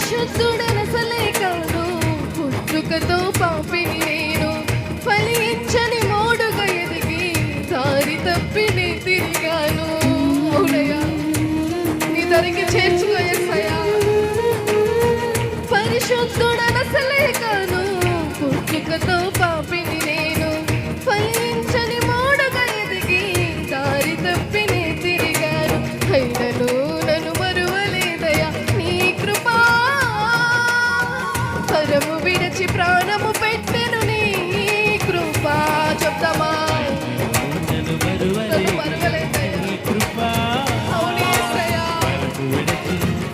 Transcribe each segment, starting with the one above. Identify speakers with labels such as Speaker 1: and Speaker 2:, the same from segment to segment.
Speaker 1: పరిశుద్ధుడనసలే కాదు, పుట్టుకతో పాపిని నేను. ఫలించని మోడుగా ఎదిగి దారి తప్పిని తిరిగాను. అవునయ్యా, నీ దరికి చేర్చుకో యేసయ్యా. పరిశుద్ధుడనసలే కాదు, పుట్టుకతో పాపిని నేను. ఫలించని మోడుగా ఎదిగి దారి తప్పిని తిరిగాను. అయినను నన్ను మరువలేదయ్యా నీ కృపా. పరము విడచి ప్రాణము పెట్టెను నీ కృపా. చెప్తామా? నన్ను మరువలేదయ్యా నీ కృపా. అవును యేసయ్యా,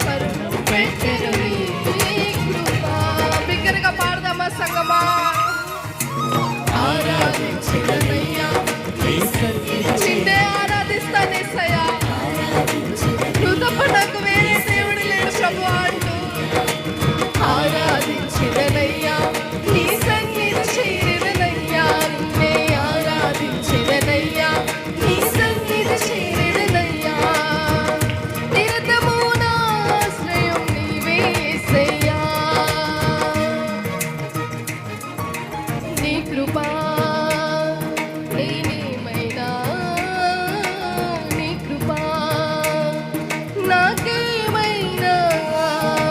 Speaker 1: పరము పెట్టెను నీ కృపా. బిగ్గరగా పాడదామా సంగమా? ఆరాధించినయ్యా చిండే ఆరాధిస్తానేసయ్యా. నువ్వు తప్ప నాకు వేరే దేవుడు లేడు ప్రభు అంటూ ఆరాధించినయ్యా. నీ సన్నిధి చేరినయ్యా, నిన్నే ఆరాధించినయ్యా. నీ సన్నిధి చేరినయ్యా. నిరతము నా ఆశ్రయం నీవే యేసయ్యా. నీ కృపా నీ